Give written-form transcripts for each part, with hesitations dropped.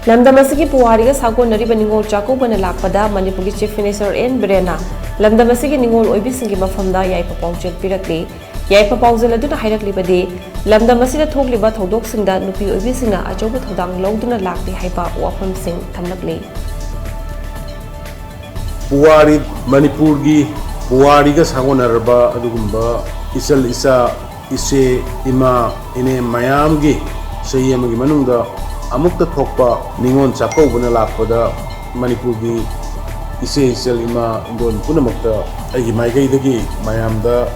Lamdam Asigi Puwariga Sagonariba Ningol Chakkouba Laakpada Manipuri Chief Minister N Biren Lamdam Asigi Ningol Oibisingi Mafamda Yaipha Paojel Pirakli Yaipha Paojel aduna hairakliba Lamdam Asida thokliba thodok Singda nupi oibisinga achoba thodang lawduna lakli haiba wafam sing thamlakli Puwari Manipuri Puwariga Sagonaraba adugumba isal isa ise ima ine mayamgi sayamagi manungda amukta thokpa Ningol Chakkouba Laakpada Manipuri ise isal ima indon punamakta aigi maigaidagi mayamda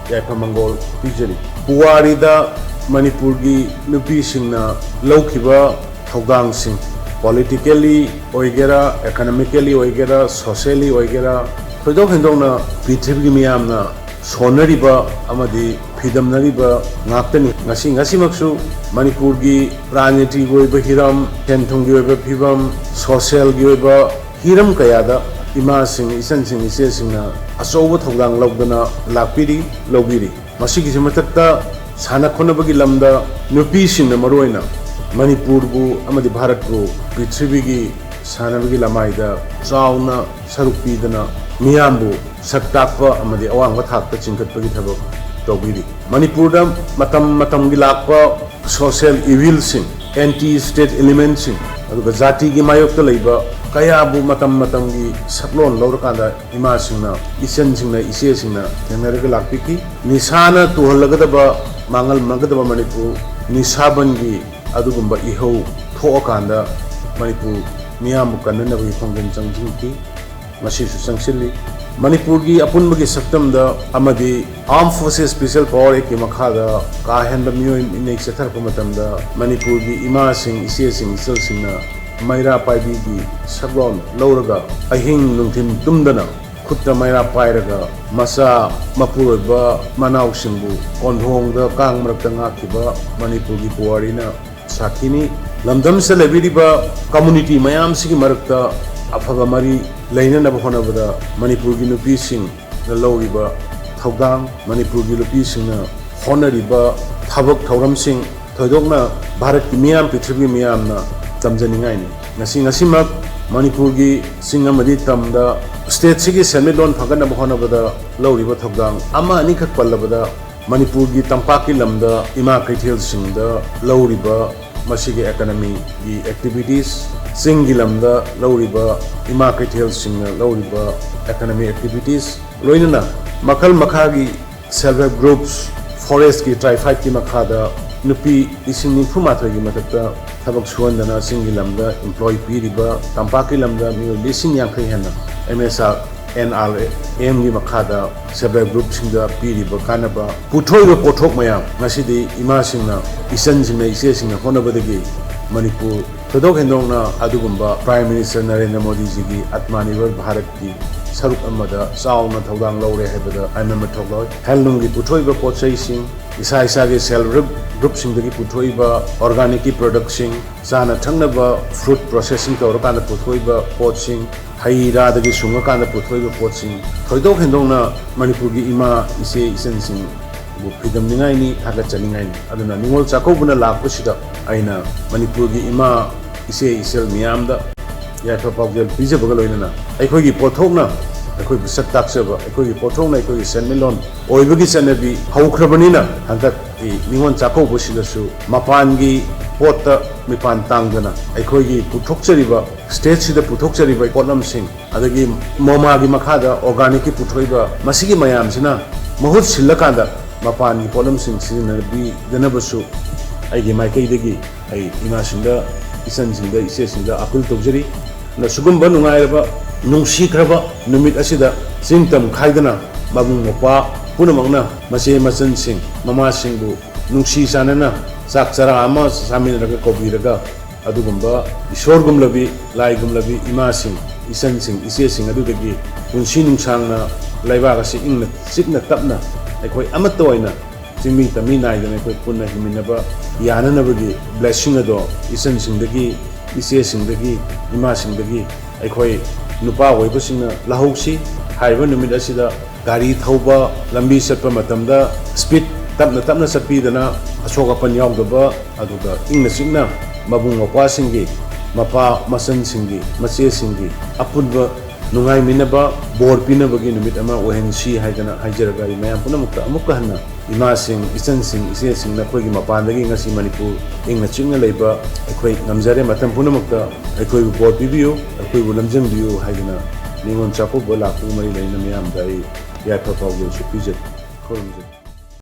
Yaipha Mangol Pijari Puwarida Manipuri nupi singna lawkiba thogdang sing politically oigera economically oigera socially oigera thoidok hendongna prithibigi miyamna sonariba amadi phidamnariba ngaktani ngasi maksu Manipuri rajniti goiba hiram tenthungi oiba phibam social gi oiba hiram kayada ima sing isan sing ise singna asoba thogdang lawdana lakpiri lawbiri masigi simatakta sana khonabagi lamda nupi singna maroina Manipur bu amadi Bharat bu prithibigi sanabagi lamaida chauna sarukpi dana miyambu saktakpa amadi awangba thakta chingkhatpagi thabak tawbiri Manipur da matam gi lakpa social evil sing anti state elements sing aduga jati gi mayokta leiba kaya bu matam gi saklon lawrakanda ima singna isen singna ise singna tenaraga lakpiki nisana tuhalagadaba mangal magadaba Manipur nisabangi adugumba ihau thokakanda Manipur miyambu kannanabagi khongjam changjingki masisu changsilli Manipurgi apunbagi saktamda amadi Armed Forces Special Power ki makhada ka henba miyoi inei chatharpa matamda Manipurgi ima sing ise sing isal singna maira paibi gi saglon lawraga ahing nungthin tumdana khutta maira pairaga masa mapuroiba manau singbu konhongda kang marakta ngakhiba Manipurgi puwarina sakhini lamdam se lebiriba community mayam sigi marakta afaba mari lainanaba honabada Manipurgi nupi sing na lawriba thogdang Manipurgi nupi sing na honariba thabak thauram sing thoidokna Bharat ki miyam prithibigi miyam na tamjaningai ni ngasimak Manipurgi sing amadi tamda state sigi senmilon phaganaba honabada lawriba thogdang ama ani khak pallabada Manipurgi tampaki lamda ima kaithel singda lawriba masigi economy gi activities singi lamda lawriba ima kaithel singna lawriba economy activities loinana makhal makhagi self help groups forest ki trifight ki makhada nupi ising ningfu mathagi matakta thabak suandana singi lamda employee piriba tampaki lamda mi lising yankhai hena MSR NRM gi makhada self help group singda piriba kanaba puthoiba pothok mayam ngasidi ima singna isan singna ise singna honabadagi Manipur thadok hendongna adugumba Prime Minister Narendra Modi ji gi Atmanirbhar Bharat ki saruk amada chauna thodang lawre hebada aimama thokloi handloom gi puthoiba pochai sing isa ge self group singdagi puthoiba organic production sana thangnaba fruit processing tawrakanda puthoiba poching haira dagi sungakanda puthoiba poching thoidok hendongna Manipurgi ima ise isen sing bu phidam ningai ni thaga chaningai ni aduna Ningol Chakkouba lakpasida aina Manipurgi ima ise isel miyamda Yaipha Paojel pijabaga loinana aikhogi pothokna aikoi bisak takseba aikoi pothokna aikoi senmilon oibagi chanabi haukhrabanina handak Ningol Chakkouba sidasu mapangi pota mipan tangdana aikhogi puthokchariba state sida puthokchariba potlam sing adagi moma gi makhada organic ki puthoiba masigi mayam sina mahut sillakanda mapan gi potlam sing sinnabi danabasu aigi maikaidagi ai ima singda isan singda ise singda apil tawjari na sugumba nungairaba nungsikraba numit asida singtam khaidana mabung mopa punamangna mase machan sing mama singbu nungsi sanana sakchara ama saminraga kobiraga adugumba isorgumlabi laigumlabi ima sing isan sing ise sing adudagi punsi nungsangna laibaga si ingna sikna tapna aikoi amatoina jingmi tami naidana aikoi punna himinaba yananabagi blessing ado isan singdagi ise singdagi ima singdagi aikoi nupa oibasingna lahausi haiba numit asida gari thauba lambi satpa matamda speed tapna satpidana asoka pan yaudaba aduga ingna singna mabung mapwa singi mapa masan singi mace singi apunba nungai minaba bor pinabagi numit ama ohensi haidana haijaraga mayam punamukta amukka hanna ima sing isan sing ise sing na khoi gi mapandagi ngasi manipur ingna chingna leiba akhoi ngamjare matam punamukta akhoi bor pibiyo akhoi bu lamjang biyo haidana Ningol Chakkouba lakku mari leina mayam dai Yaipha Paojel su pijat khorumje